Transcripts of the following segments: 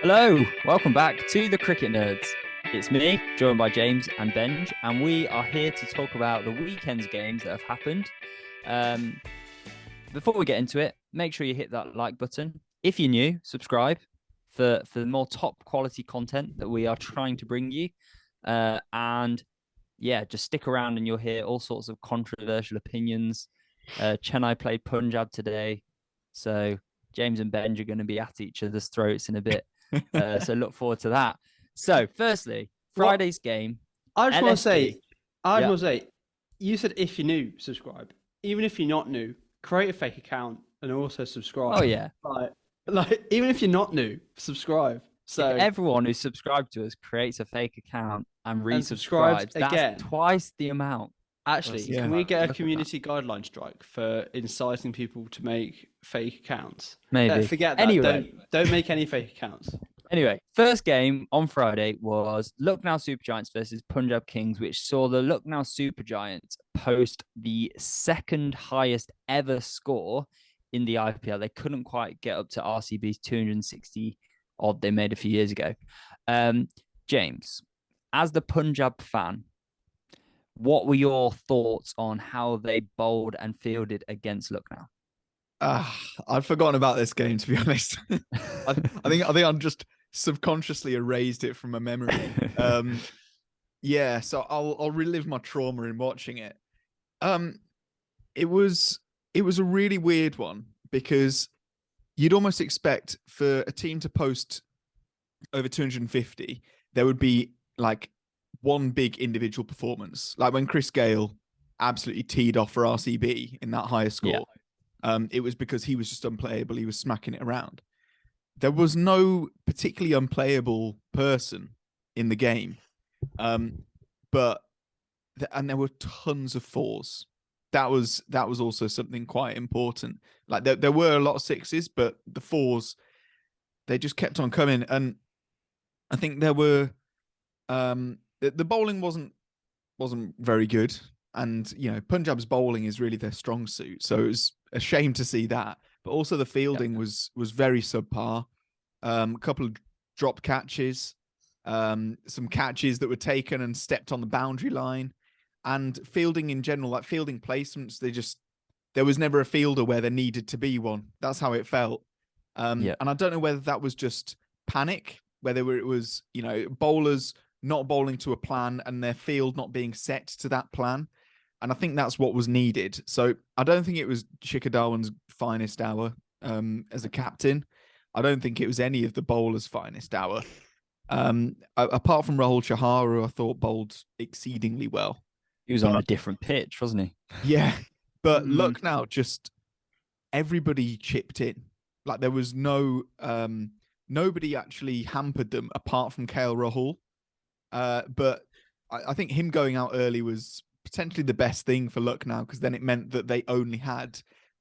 Hello, welcome back to the Cricket Nerds. It's me, joined by James and Benj, and we are here to talk about the weekend's games that have happened. Um, Before we get into it, make sure you hit that like button. If you're new, subscribe for more top quality content that we are trying to bring you. And yeah, just stick around and you'll hear all sorts of controversial opinions. Chennai played Punjab today, so James and Benj are going to be at each other's throats in a bit. So look forward to that. So, firstly, What Friday's game, I just want to LSG. say, I just Yeah. want to say, you said if you're new, subscribe. Even if you're not new, create a fake account and also Oh subscribe. yeah. Like, like even if you're not new, subscribe. If So everyone who's subscribed to us creates a fake account and and subscribes resubscribes, that's again. twice the amount of Actually, can Yeah. we subscribers. get a Look at that. community guideline strike for inciting people to make fake accounts? Maybe. Forget that. Anyway, Don't make any fake accounts. First game on Friday was Lucknow Super Giants versus Punjab Kings, which saw the Lucknow Super Giants post the second highest ever score in the IPL. They couldn't quite get up to RCB's 260 odd they made a few years ago. James, as the Punjab fan, what were your thoughts on how they bowled and fielded against Lucknow? I'd forgotten about this game, to be honest. I think I'm just subconsciously erased it from my memory. Yeah, so I'll relive my trauma in watching it. Um, it was a really weird one because you'd almost expect for a team to post over 250, there would be like one big individual performance, like when Chris Gale absolutely teed off for RCB in that higher score. Yeah. It was because he was just unplayable. He was smacking it around. There was no particularly unplayable person in the game, but and there were tons of fours. That was also something quite important. Like there were a lot of sixes, but the fours, they just kept on coming. And I think there were the bowling wasn't very good, and Punjab's bowling is really their strong suit, so it was a shame to see that. But also the fielding was very subpar. A couple of drop catches, some catches that were taken and stepped on the boundary line, and fielding in general, like fielding placements, there was never a fielder where there needed to be one. That's how it felt. Yeah. And I don't know whether that was just panic, whether it was bowlers not bowling to a plan and their field not being set to that plan. And I think that's what was needed. So I don't think it was Shikhar Dhawan's finest hour as a captain. I don't think it was any of the bowlers' finest hour. Apart from Rahul Chahar, who I thought bowled exceedingly well. He was on a different pitch, wasn't he? Yeah. But Lucknow, just everybody chipped in. Like there was nobody actually hampered them apart from KL Rahul. But I think him going out early was potentially the best thing for Lucknow, because then it meant that they only had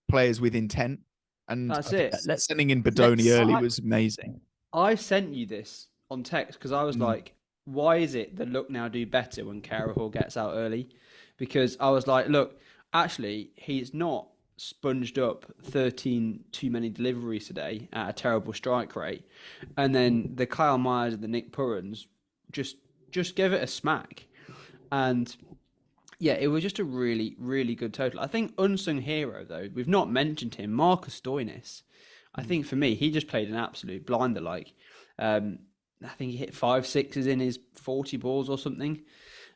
players with intent. And That's it. Sending in Badoni early was amazing. I sent you this on text because I was like, why is it that Look now do better when Carahall gets out early? Because I was like, look, actually, he's not sponged up 13 too many deliveries today at a terrible strike rate. And then the Kyle Myers and the Nick Purrans just give it a smack. And yeah, it was just a really, really good total. I think unsung hero, though, we've not mentioned him, Marcus Stoinis. I think for me, he just played an absolute blinder. Like, I think he hit 5 sixes in his 40 balls or something.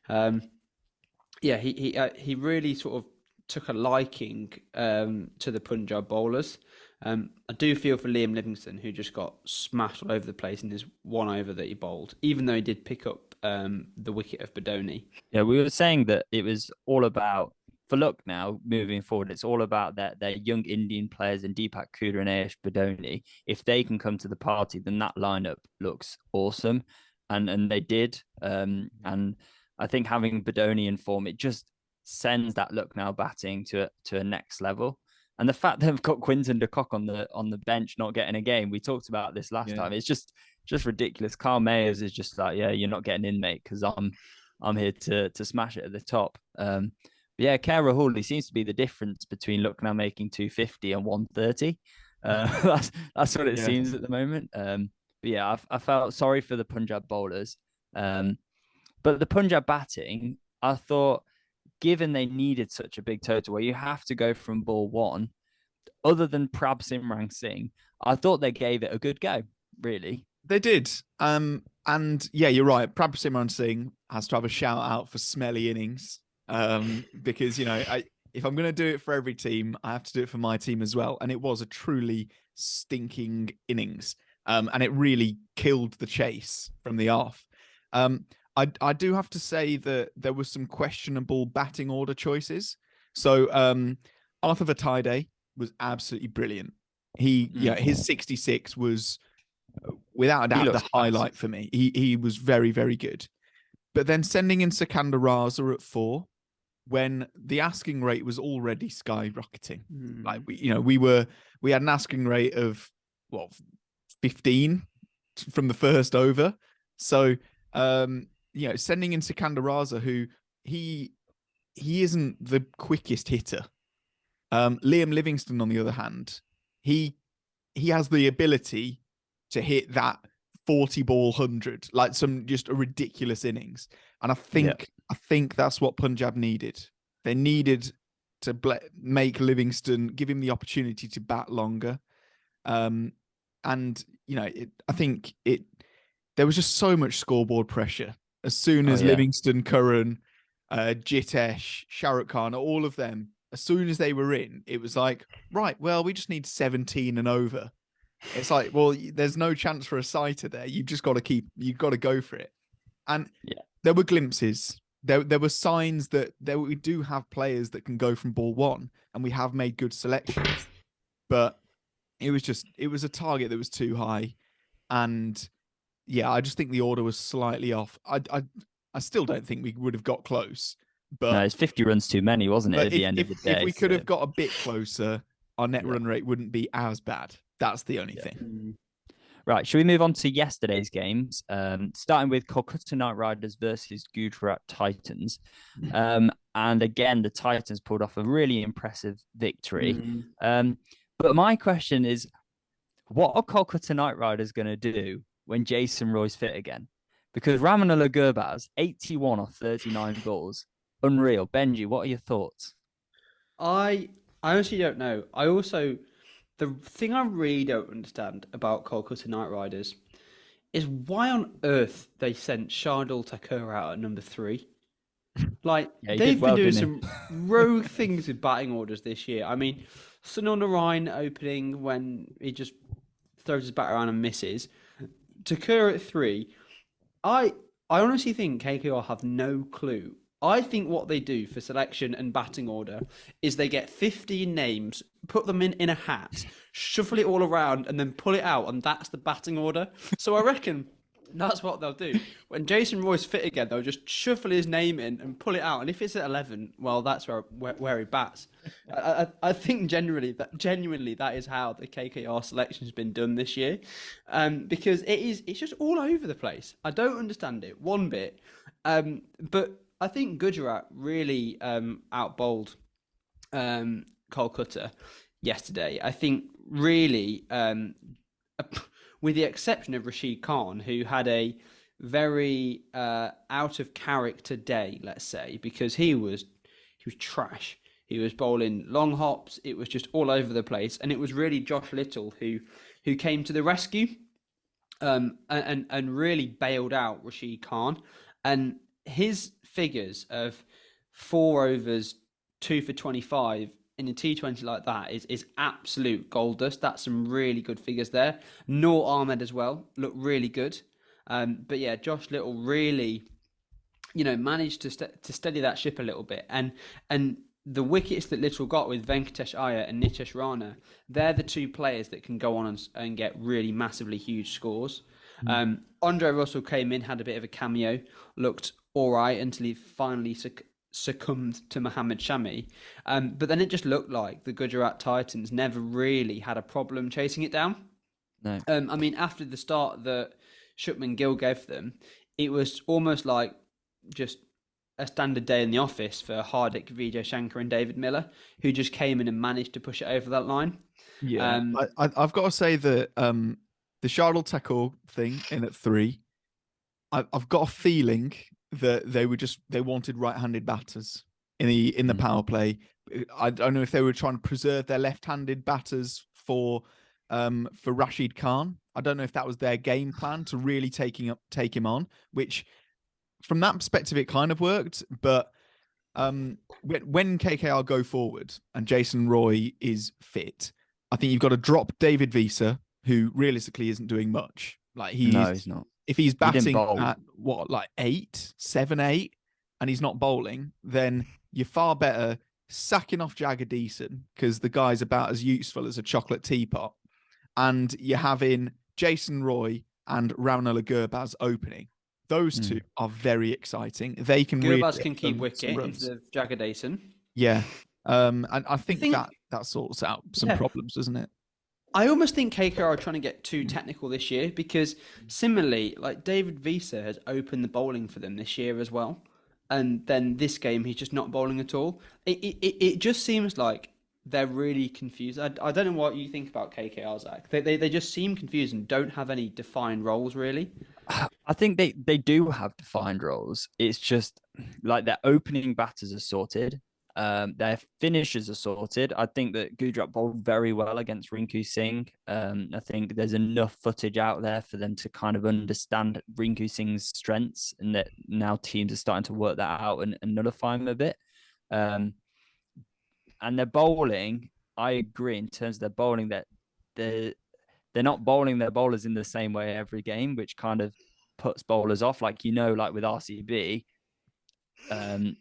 Yeah, he really sort of took a liking to the Punjab bowlers. I do feel for Liam Livingstone, who just got smashed all over the place in his one over that he bowled, even though he did pick up the wicket of Badoni. Yeah, we were saying that it was all about, for Luck now, moving forward, it's all about their young Indian players and Deepak Kuda and AS Badoni. If they can come to the party, then that lineup looks awesome. And they did. And I think having Badoni in form, it just sends that Luck now batting to a next level. And the fact they've got Quinton de Kock on the bench not getting a game, we talked about this last time. It's just ridiculous. Carl Mayers is just like, yeah, you're not getting in, mate, because I'm here to smash it at the top. But yeah, Kara Hawley seems to be the difference between Lucknow making 250 and 130. That's what it seems at the moment. But But yeah, I felt sorry for the Punjab bowlers. But the Punjab batting, I thought, given they needed such a big total where you have to go from ball one, other than Prab Simran Singh, I thought they gave it a good go, really. They did. And yeah, you're right. Prab Simran Singh has to have a shout out for smelly innings. Because, you know, if I'm going to do it for every team, I have to do it for my team as well. And it was a truly stinking innings. And it really killed the chase from the off. I do have to say that there was some questionable batting order choices. So Arthur Vatide was absolutely brilliant. His 66 was without a doubt the highlight for me. He was very, very good. But then sending in Sikandar Raza at 4 when the asking rate was already skyrocketing. Like we had an asking rate of 15 from the first over. So sending in Sikandar Raza, who he isn't the quickest hitter. Liam Livingstone, on the other hand, he has the ability to hit that 40 ball 100, like some just a ridiculous innings. And I think that's what Punjab needed. They needed to make Livingstone, give him the opportunity to bat longer. I think there was just so much scoreboard pressure. As soon as Livingston, Curran, Jitesh, Shahrukh Khan, all of them, as soon as they were in, it was like, right, well, we just need 17 and over. It's like, well, there's no chance for a sighter there. You've just got to go for it. And there were glimpses. There were signs that we do have players that can go from ball one, and we have made good selections. But it was a target that was too high. And yeah, I just think the order was slightly off. I still don't think we would have got close. But no, it's 50 runs too many, wasn't it, at the end of the day? If we could have got a bit closer, our net run rate wouldn't be as bad. That's the only thing. Right, shall we move on to yesterday's games? Starting with Kolkata Knight Riders versus Gujarat Titans. And again, the Titans pulled off a really impressive victory. But my question is, what are Kolkata Knight Riders going to do when Jason Roy's fit again? Because Ramanullah Gurbaz, 81 off 39 balls. Unreal. Benji, what are your thoughts? I honestly don't know. The thing I really don't understand about Kolkata Knight Riders is why on earth they sent Shardul Thakur out at number 3. Like, they've been doing some rogue things with batting orders this year. I mean, Sunil Narayan opening when he just throws his bat around and misses. Thakur at 3. I honestly think KKR have no clue. I think what they do for selection and batting order is they get 15 names, put them in a hat, shuffle it all around, and then pull it out, and that's the batting order. So I reckon that's what they'll do. When Jason Roy's fit again, they'll just shuffle his name in and pull it out. And if it's at 11, well, that's where he bats. I think genuinely that is how the KKR selection's been done this year, because it's just all over the place. I don't understand it one bit, but I think Gujarat really outbowled Kolkata yesterday. I think really, with the exception of Rashid Khan, who had a very out of character day, let's say, because he was trash. He was bowling long hops. It was just all over the place, and it was really Josh Little who came to the rescue, and really bailed out Rashid Khan. And his figures of 4 overs, 2 for 25 in a T20 like that is absolute gold dust. That's some really good figures there. Noor Ahmed as well looked really good. But yeah, Josh Little really, managed to steady that ship a little bit. And the wickets that Little got with Venkatesh Iyer and Nitish Rana, they're the 2 players that can go on and get really massively huge scores. Andre Russell came in, had a bit of a cameo, looked all right until he finally succumbed to Mohammad Shami. But then it just looked like the Gujarat Titans never really had a problem chasing it down. No. I mean, after the start that Shubman Gill gave them, it was almost like just a standard day in the office for Hardik, Vijay Shankar and David Miller, who just came in and managed to push it over that line. Yeah, I've got to say that the Shardul Thakur thing in at 3. I've got a feeling that they wanted right-handed batters in the power play. I don't know if they were trying to preserve their left-handed batters for Rashid Khan. I don't know if that was their game plan to really take him on, which from that perspective it kind of worked. But when KKR go forward and Jason Roy is fit, I think you've got to drop David Visa, who realistically isn't doing much. Like he's not. If he's batting at what, like 7, 8, and he's not bowling, then you're far better sacking off Jagadeesan because the guy's about as useful as a chocolate teapot, and you're having Jason Roy and Ravnala Gurbaz opening. Those two are very exciting. They can Gurbaz can keep wicket instead of Jagadeesan. Yeah, and I think that sorts out some problems, doesn't it? I almost think KKR are trying to get too technical this year because similarly, like David Visa has opened the bowling for them this year as well. And then this game, he's just not bowling at all. It just seems like they're really confused. I don't know what you think about KKR, Zach. They just seem confused and don't have any defined roles, really. I think they do have defined roles. It's just like their opening batters are sorted. Their finishers are sorted. I think that Gujarat bowled very well against Rinku Singh. I think there's enough footage out there for them to kind of understand Rinku Singh's strengths, and that now teams are starting to work that out and nullify him a bit. And their bowling, I agree in terms of their bowling that they're not bowling their bowlers in the same way every game, which kind of puts bowlers off. Like with RCB,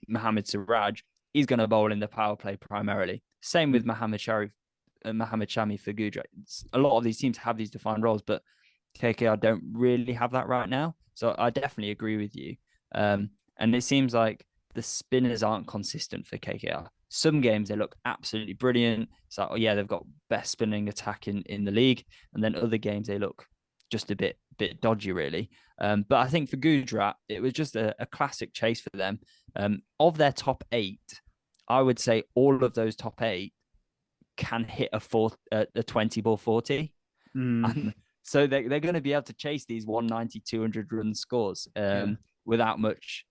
Mohammad Siraj, he's going to bowl in the power play primarily. Same with Mohammad Shami for Gujarat. A lot of these teams have these defined roles, but KKR don't really have that right now. So I definitely agree with you. And it seems like the spinners aren't consistent for KKR. Some games they look absolutely brilliant. It's like, they've got best spinning attack in the league. And then other games they look just a bit dodgy, really. But I think for Gujarat, it was just a classic chase for them. Of their top 8, I would say all of those top 8 can hit a 20-ball 40. So they're going to be able to chase these 190, 200 run scores without much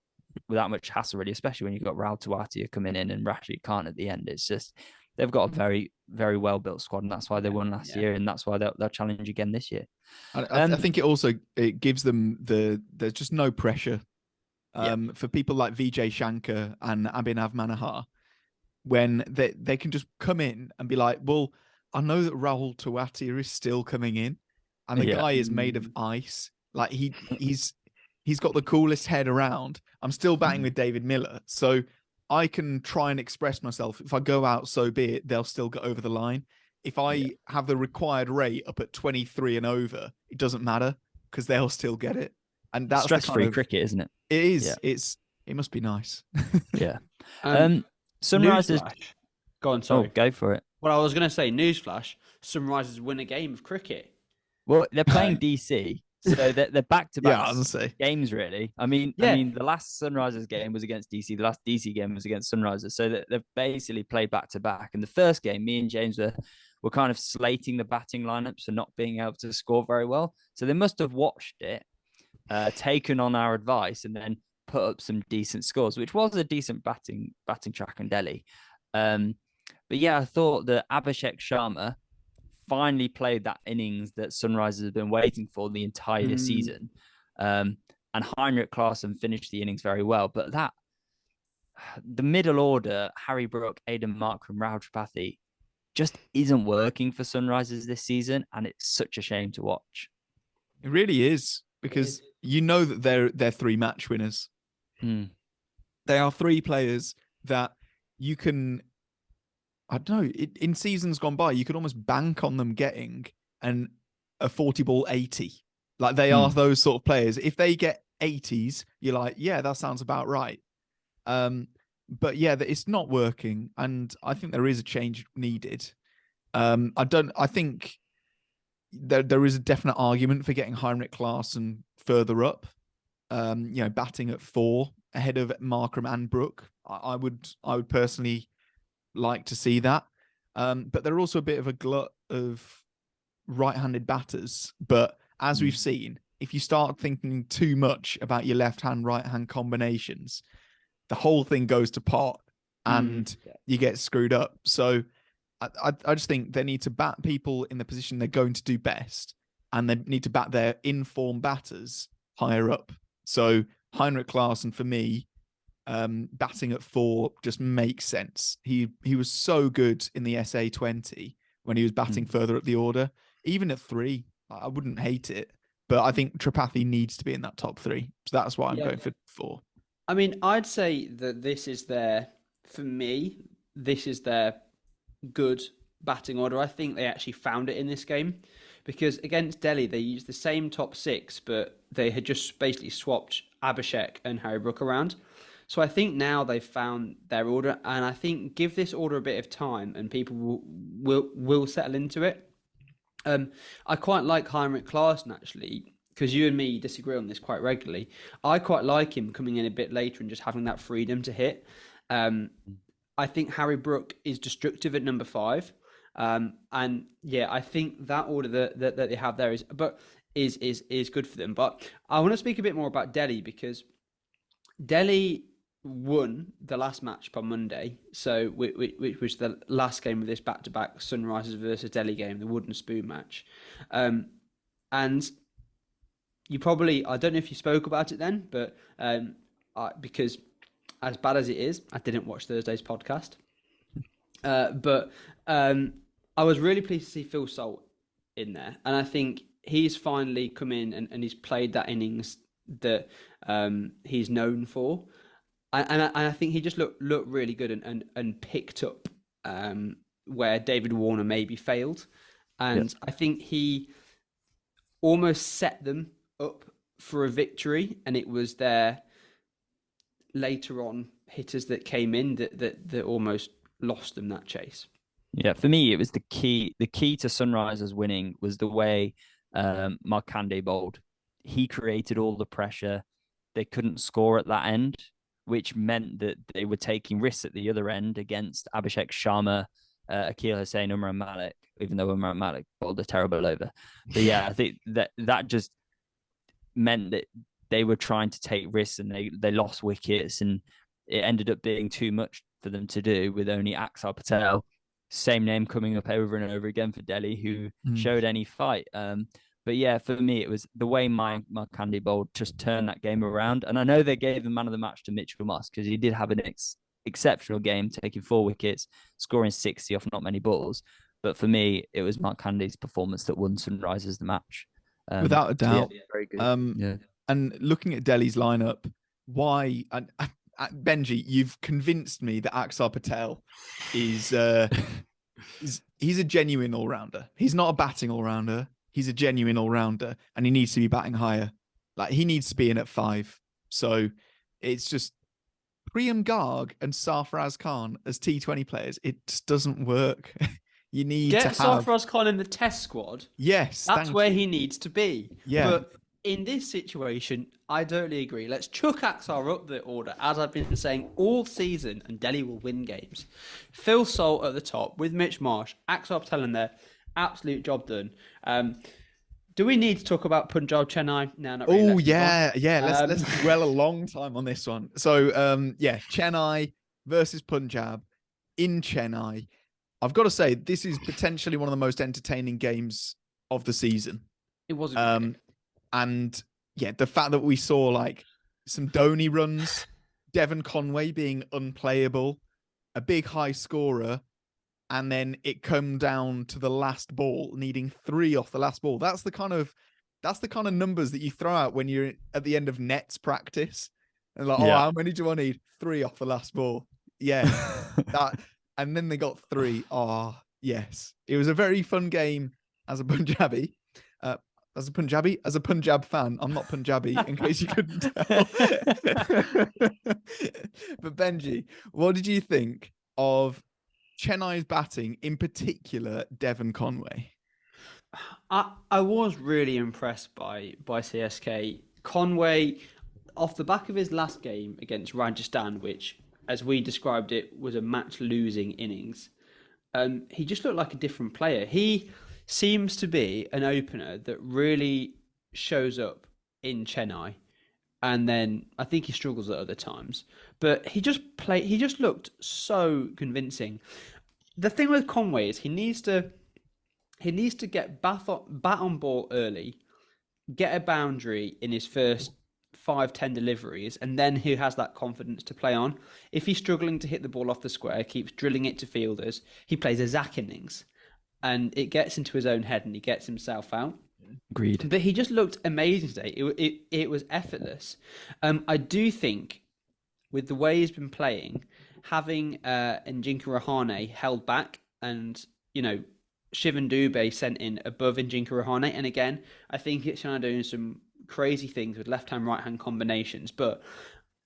hassle, really, especially when you've got Rahul Tewatia coming in and Rashid Khan at the end. It's just they've got a very, very well-built squad, and that's why they won last year, and that's why they'll challenge again this year. I think it gives them there's just no pressure for people like Vijay Shankar and Abhinav Manohar, when they can just come in and be like, well, I know that Rahul Tewatia is still coming in, and the guy is made of ice. Like he's got the coolest head around. I'm still batting with David Miller, so I can try and express myself. If I go out, so be it. They'll still get over the line. If I have the required rate up at 23 and over, it doesn't matter because they'll still get it. And that's stress-free cricket, isn't it? It is. Yeah. It must be nice. Yeah. Sunrisers. Go on, sorry. Oh, go for it. Well, I was going to say, newsflash, Sunrisers win a game of cricket. Well, they're playing DC, so they're back-to-back games, really. I mean, the last Sunrisers game was against DC. The last DC game was against Sunrisers. So they've basically played back-to-back. And the first game, me and James were kind of slating the batting lineups for not being able to score very well. So they must have watched it, taken on our advice, and then put up some decent scores, which was a decent batting track in Delhi. But yeah, I thought that Abhishek Sharma finally played that innings that Sunrisers have been waiting for the entire season. And Heinrich Klaasen finished the innings very well. But the middle order, Harry Brook, Aidan Markram, Rahul Tripathi, just isn't working for Sunrisers this season. And it's such a shame to watch. It really is, because you know that they're 3 match winners. They are 3 players that you can, I don't know, in seasons gone by, you could almost bank on them getting a 40-ball 80. Like they are those sort of players. If they get 80s, you're like, yeah, that sounds about right. But yeah, it's not working, and I think there is a change needed. I think there is a definite argument for getting Heinrich Klaasen further up. Batting at 4 ahead of Markram and Brook. I would personally like to see that. But they're also a bit of a glut of right-handed batters. But as we've seen, if you start thinking too much about your left-hand, right-hand combinations, the whole thing goes to pot and you get screwed up. So I just think they need to bat people in the position they're going to do best, and they need to bat their informed batters higher up. So Heinrich Klaasen, for me, batting at 4 just makes sense. He was so good in the SA20 when he was batting further up the order. Even at 3, I wouldn't hate it. But I think Tripathi needs to be in that top 3. So that's why I'm going for 4. I mean, I'd say that this is their good batting order. I think they actually found it in this game, because against Delhi, they used the same top 6, but they had just basically swapped Abhishek and Harry Brook around. So I think now they've found their order, and I think give this order a bit of time and people will settle into it. I quite like Heinrich Klaasen, actually, because you and me disagree on this quite regularly. I quite like him coming in a bit later and just having that freedom to hit. I think Harry Brook is destructive at number 5. And yeah, I think that order that they have there is good for them. But I want to speak a bit more about Delhi, because Delhi won the last match on Monday, so which was the last game of this back-to-back Sunrisers versus Delhi game, the wooden spoon match. And you probably, I don't know if you spoke about it then, but because as bad as it is, I didn't watch Thursday's podcast. But I was really pleased to see Phil Salt in there, and I think he's finally come in and he's played that innings that he's known for. And I think he just looked really good and picked up where David Warner maybe failed. And I think he almost set them up for a victory, and it was their later on hitters that came in that almost lost them that chase. Yeah, for me, it was the key. The key to Sunrisers winning was the way Markande bowled. He created all the pressure. They couldn't score at that end, which meant that they were taking risks at the other end against Abhishek Sharma, Akil Hussain, Umran Malik, even though Umran Malik bowled a terrible over. But yeah, I think that just meant that they were trying to take risks, and they lost wickets, and it ended up being too much for them to do with only Axar Patel, same name, coming up over and over again for Delhi, who showed any fight. But yeah, for me, it was the way Markande bowled just turned that game around. And I know they gave the man of the match to Mitchell Moss, because he did have an exceptional game, taking 4 wickets, scoring 60 off not many balls. But for me, it was Markande's performance that won Sunrisers the match. Without a doubt. Yeah, very good. And looking at Delhi's lineup, why... Benji, you've convinced me that Axar Patel is he's a genuine all-rounder. He's not a batting all-rounder. He's a genuine all-rounder, and he needs to be batting higher. Like, he needs to be in at 5. So it's just Priyam Garg and Sarfaraz Khan as T20 players. It just doesn't work. You need to have... Sarfaraz Khan in the test squad. Yes, that's where he needs to be. Yeah. But in this situation, I totally agree. Let's chuck Axar up the order, as I've been saying all season, and Delhi will win games. Phil Salt at the top with Mitch Marsh, Axar Patel in there. Absolute job done. Do we need to talk about Punjab Chennai? No, not really. Oh, yeah. Let's dwell a long time on this one. So, Chennai versus Punjab in Chennai. I've got to say, this is potentially one of the most entertaining games of the season. It was a good game. And yeah, the fact that we saw like some Dhoni runs, Devon Conway being unplayable, a big high scorer, and then it come down to the last ball, needing 3 off the last ball. That's the kind of numbers that you throw out when you're at the end of nets practice. And like, how many do I need? 3 off the last ball. Yeah. And then they got 3. Oh, yes. It was a very fun game as a Punjabi. As a Punjab fan. I'm not Punjabi, in case you couldn't tell. But Benji, what did you think of Chennai's batting, in particular, Devon Conway? I was really impressed by CSK. Conway, off the back of his last game against Rajasthan, which, as we described it, was a match-losing innings, he just looked like a different player. He seems to be an opener that really shows up in Chennai, and then I think he struggles at other times. But he just looked so convincing. The thing with Conway is he needs to get bat on ball early, get a boundary in his first 5-10 deliveries, and then he has that confidence to play on. If he's struggling to hit the ball off the square, keeps drilling it to fielders, he plays a Zach innings, and it gets into his own head and he gets himself out. Agreed. But he just looked amazing today. It was effortless. I do think with the way he's been playing, having Njinkha Rahane held back and, Shivan Dubé sent in above Njinkha Rahane. And again, I think it's kind of doing some crazy things with left-hand, right-hand combinations. But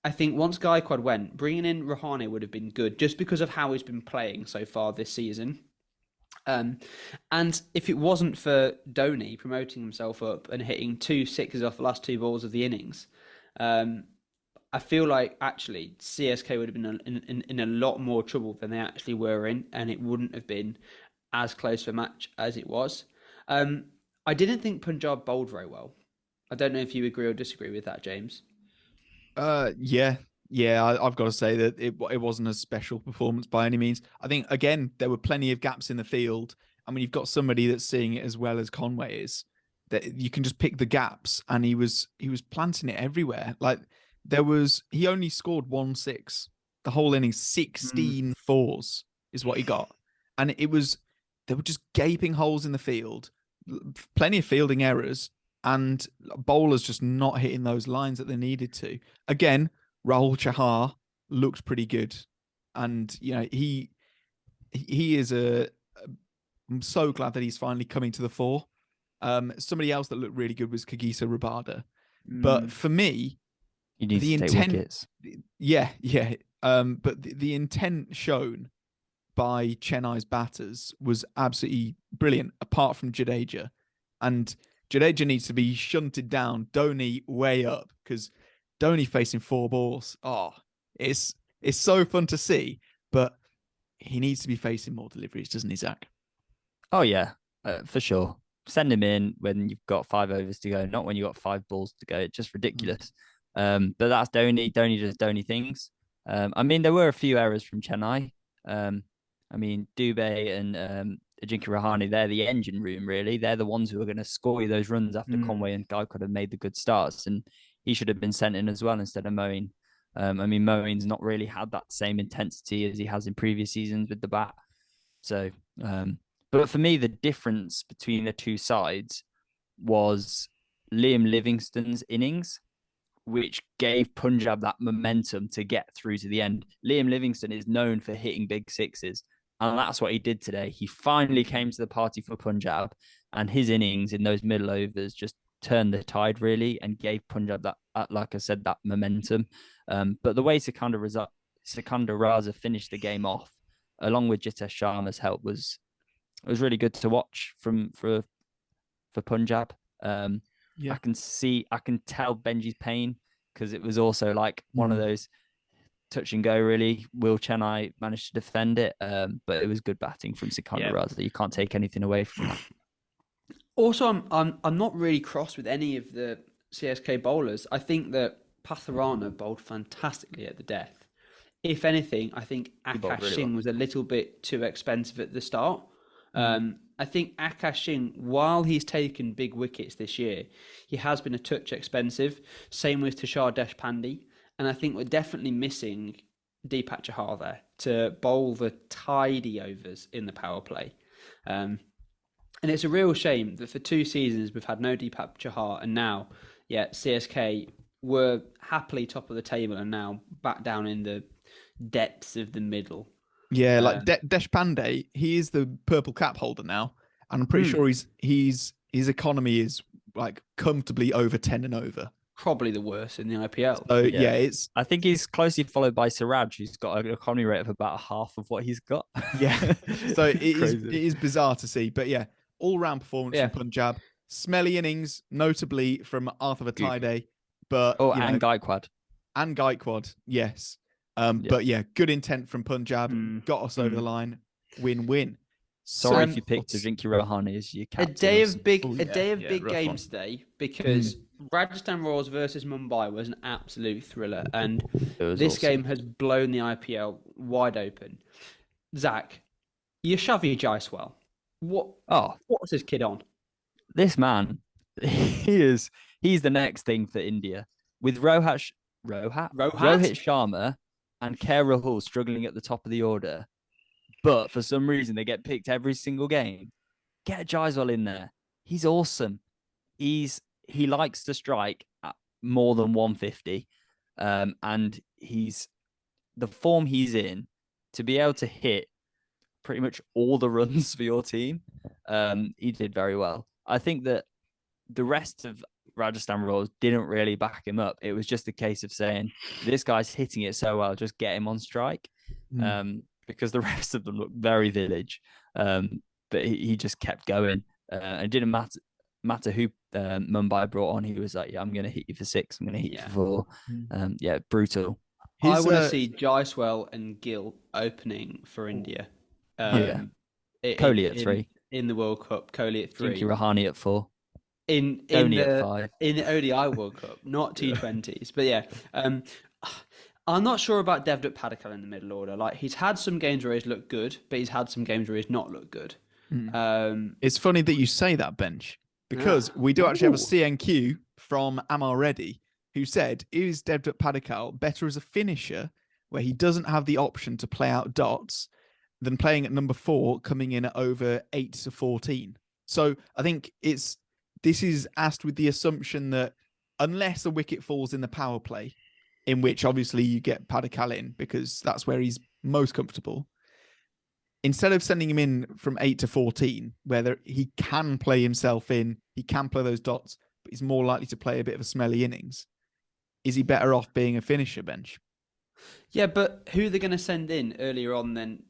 I think once Gaikwad went, bringing in Rahane would have been good just because of how he's been playing so far this season. And if it wasn't for Dhoni promoting himself up and hitting 2 sixes off the last 2 balls of the innings, I feel like actually CSK would have been in a lot more trouble than they actually were in, and it wouldn't have been as close a match as it was. I didn't think Punjab bowled very well. I don't know if you agree or disagree with that, James. Yeah, I've got to say that it wasn't a special performance by any means. I think, again, there were plenty of gaps in the field. I mean, you've got somebody that's seeing it as well as Conway is, that you can just pick the gaps, and he was planting it everywhere. Like, he only scored 1 6. The whole inning, 16 fours is what he got. And there were just gaping holes in the field, plenty of fielding errors, and bowlers just not hitting those lines that they needed to. Again, Rahul Chahar looked pretty good, and he is I'm so glad that he's finally coming to the fore. Somebody else that looked really good was Kagiso Rabada, but for me, he needs the to take intent, wickets. yeah. But the intent shown by Chennai's batters was absolutely brilliant. Apart from Jadeja, and Jadeja needs to be shunted down. Dhoni way up, because Dhoni facing 4 balls. Oh, it's so fun to see, but he needs to be facing more deliveries, doesn't he, Zach? Oh yeah, for sure. Send him in when you've got 5 overs to go, not when you've got 5 balls to go. It's just ridiculous. But that's Dhoni. Dhoni does Dhoni things. I mean, there were a few errors from Chennai. I mean, Dubé and Ajinkya Rahane, they're the engine room, really. They're the ones who are going to score you those runs after Conway and Gaikwad have made the good starts. And he should have been sent in as well instead of Moeen. I mean, Moeen's not really had that same intensity as he has in previous seasons with the bat. So, but for me, the difference between the two sides was Liam Livingstone's innings, which gave Punjab that momentum to get through to the end. Liam Livingstone is known for hitting big sixes, and that's what he did today. He finally came to the party for Punjab, and his innings in those middle overs just turned the tide, really, and gave Punjab that, like I said, that momentum. But the way Sikandar Raza finished the game off, along with Jitesh Sharma's help, was really good to watch for Punjab. Yeah. I can tell Benji's pain, because it was also like one of those touch and go, really. Will Chennai managed to defend it? But it was good batting from Sikandar Raza. You can't take anything away from that. Also, I'm not really cross with any of the CSK bowlers. I think that Patharana bowled fantastically at the death. If anything, I think Akash Singh was a little bit too expensive at the start. I think Akash Singh, while he's taken big wickets this year, he has been a touch expensive. Same with Tushar Deshpande. And I think we're definitely missing Deepak Chahar there to bowl the tidy overs in the power play. And it's a real shame that for 2 seasons we've had no Deepak Chahar, and now, CSK were happily top of the table and now back down in the depths of the middle. Yeah, like Deshpande, he is the purple cap holder now, and I'm pretty sure his economy is like comfortably over 10 and over. Probably the worst in the IPL. So I think he's closely followed by Siraj, who's got an economy rate of about half of what he's got. Yeah, so it is bizarre to see, but all round performance from Punjab. Smelly innings, notably from Arthur Bataide, but and Gaikwad. And Gaikwad, yes. But good intent from Punjab, got us over the line, win-win. Sorry Um, if you picked Ajinkya Rohani as your a captain. day of big, Oh, a day of yeah, big rough games today because Rajasthan Royals versus Mumbai was an absolute thriller, and It was this awesome. game has blown the IPL wide open. Zach, Yashavi Jaiswal, what's this kid on? This man, he's the next thing for India. With Rohat? Rohit Sharma and Rahul struggling at the top of the order, but for some reason they get picked every single game. Get Jaiswal in there. He's awesome. He likes to strike at more than 150. And he's the form he's in to be able to hit pretty much all the runs for your team. He did very well. I think that the rest of Rajasthan Royals didn't really back him up. It was just a case of saying, this guy's hitting it so well, just get him on strike. Because the rest of them looked very village. But he just kept going. It didn't matter who Mumbai brought on. He was like, yeah, I'm going to hit you for 6. I'm going to hit you for 4. Yeah, brutal. I want to see Jaiswal and Gill opening for India. Kohli at 3. In the World Cup, Kohli at 3. Ajinkya Rohani at 4. In at 5. In the ODI World Cup, not T20s. But yeah, I'm not sure about Devdutt Padikkal in the middle order. Like, he's had some games where he's looked good, but he's had some games where he's not looked good. It's funny that you say that, Bench, because we do actually have a CNQ from Amar Reddy who said, is Devdutt Padikkal better as a finisher where he doesn't have the option to play out dots than playing at number 4, coming in at over 8 to 14? So I think this is asked with the assumption that unless a wicket falls in the power play, in which obviously you get Padikkal in because that's where he's most comfortable, instead of sending him in from 8 to 14, where he can play himself in, he can play those dots, but he's more likely to play a bit of a smelly innings, is he better off being a finisher, Bench? Yeah, but who are they going to send in earlier on then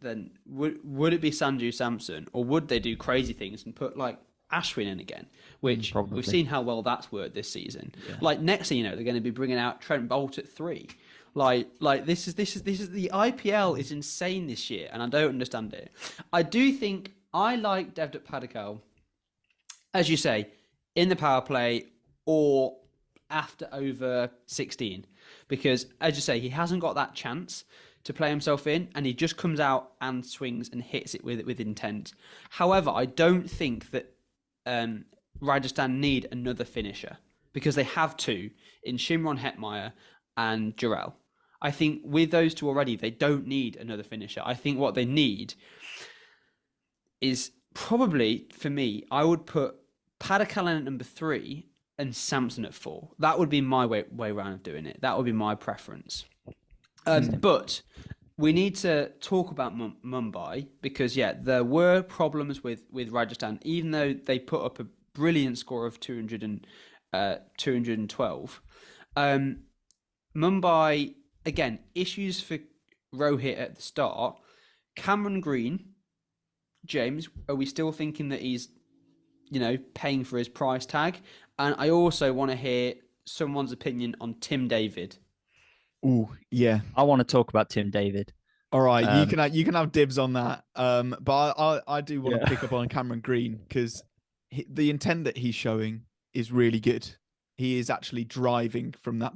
would it be Sanju Samson, or would they do crazy things and put like Ashwin in again, which we've seen how well that's worked this season. Yeah. Like, next thing you know, they're going to be bringing out Trent Boult at 3. Like this is the IPL is insane this year, and I don't understand it. I do think I like Devdutt Padikkal, as you say, in the power play or after over 16, because as you say, he hasn't got that chance to play himself in, and he just comes out and swings and hits it with intent. However, I don't think that Rajasthan need another finisher, because they have 2 in Shimron Hetmeyer and Jarrell. I think with those 2 already, they don't need another finisher. I think what they need is probably, for me, I would put Padikkal in at number 3 and Samson at 4. That would be my way around of doing it. That would be my preference. But we need to talk about Mumbai, because, there were problems with Rajasthan, even though they put up a brilliant score of 212. Mumbai, again, issues for Rohit at the start. Cameron Green, James, are we still thinking that he's, paying for his price tag? And I also want to hear someone's opinion on Tim David. Oh, yeah. I want to talk about Tim David. All right, you can have dibs on that. But I do want to pick up on Cameron Green, because the intent that he's showing is really good. He is actually driving from that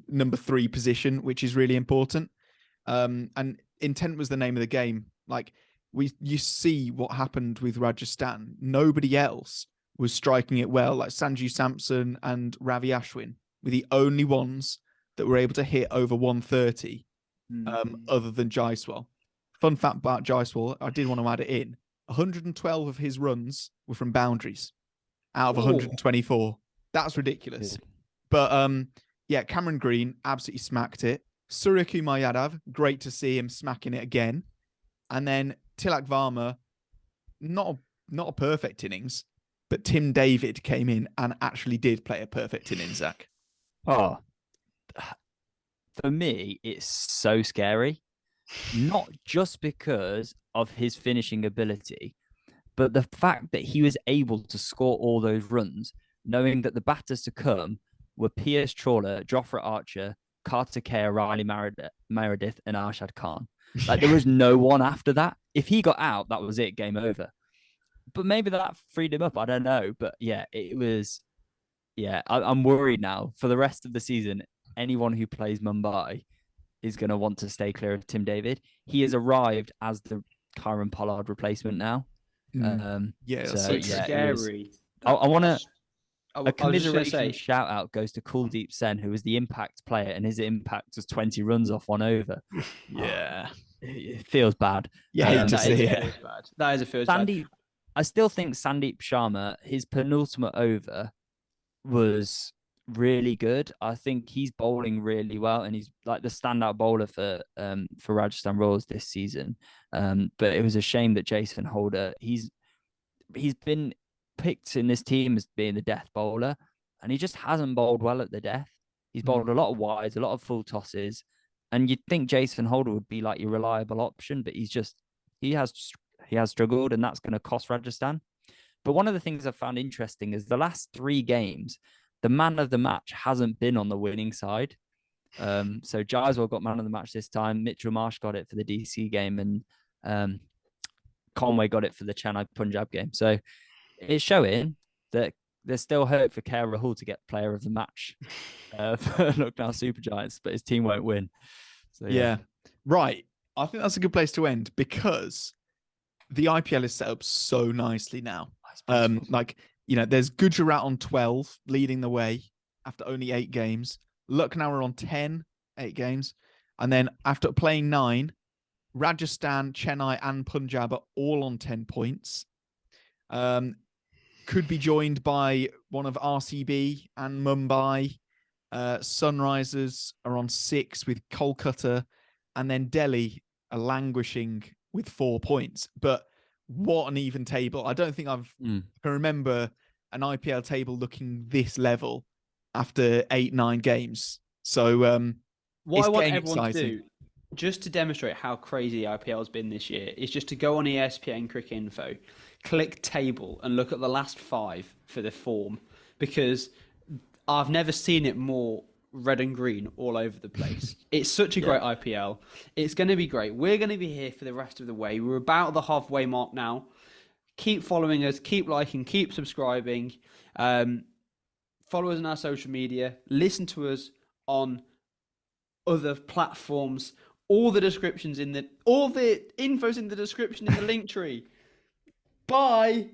number 3 position, which is really important. And intent was the name of the game. Like, you see what happened with Rajasthan. Nobody else was striking it well. Like Sanju Samson and Ravi Ashwin were the only ones that were able to hit over 130. Other than Jaiswal. Fun fact about Jaiswal, I did want to add it in. 112 of his runs were from boundaries out of 124. That's ridiculous. But Cameron Green absolutely smacked it. Surya Kumar Yadav, great to see him smacking it again. And then Tilak Varma, not a perfect innings, but Tim David came in and actually did play a perfect innings, Zach. Oh, for me, it's so scary. Not just because of his finishing ability, but the fact that he was able to score all those runs, knowing that the batters to come were Piers Trawler, Jofra Archer, Kartikeya, Riley Meredith, and Arshad Khan. Like, there was no one after that. if he got out, that was it, game over. But maybe that freed him up. I don't know. But yeah, it was. Yeah, I'm worried now for the rest of the season. Anyone who plays Mumbai is going to want to stay clear of Tim David. He has arrived as the Kyron Pollard replacement now. Yeah, so so It's yeah, scary. I want to. I A was just gonna commiseration say, shout out goes to Kuldeep Sen, who was the impact player, and his impact was 20 runs off one over. yeah, It feels bad. you hate to that see is it. feels bad. That is a feels bad. Sandeep, I still think Sandeep Sharma, his penultimate over was really good. I think he's bowling really well, and he's like the standout bowler for Rajasthan Royals this season. But it was a shame that Jason Holder, he's been picked in this team as being the death bowler, and he just hasn't bowled well at the death. He's bowled a lot of wides, a lot of full tosses, and you'd think Jason Holder would be like your reliable option, but he has struggled, and that's going to cost Rajasthan. But one of the things I've found interesting is the last 3 games, the man of the match hasn't been on the winning side. So JAISWAL got man of the match this time. Mitchell Marsh got it for the DC game, and Conway got it for the Chennai Punjab game. So it's showing that there's still hope for KL Rahul to get player of the match for Lucknow Super Giants, but his team won't win. So Yeah. Right. I think that's a good place to end because the IPL is set up so nicely now. Like, there's Gujarat on 12, leading the way after only 8 games. Lucknow are on 10, 8 games. And then after playing 9, Rajasthan, Chennai, and Punjab are all on 10 points. Could be joined by one of RCB and Mumbai. Sunrisers are on 6 with Kolkata, and then Delhi are languishing with 4 points. But what an even table. I don't think I can remember an IPL table looking this level after 8-9 games. So what I want everyone exciting. to do, just to demonstrate how crazy the IPL has been this year, is just to go on ESPN Cricket Info, click table, and look at the last 5 for the form, because I've never seen it more red and green all over the place. It's such a great IPL. It's going to be great. We're going to be here for the rest of the way. We're about the halfway mark now. Keep following us, keep liking, keep subscribing. Follow us on our social media. Listen to us on other platforms. All the info's in the description in the link tree. Bye.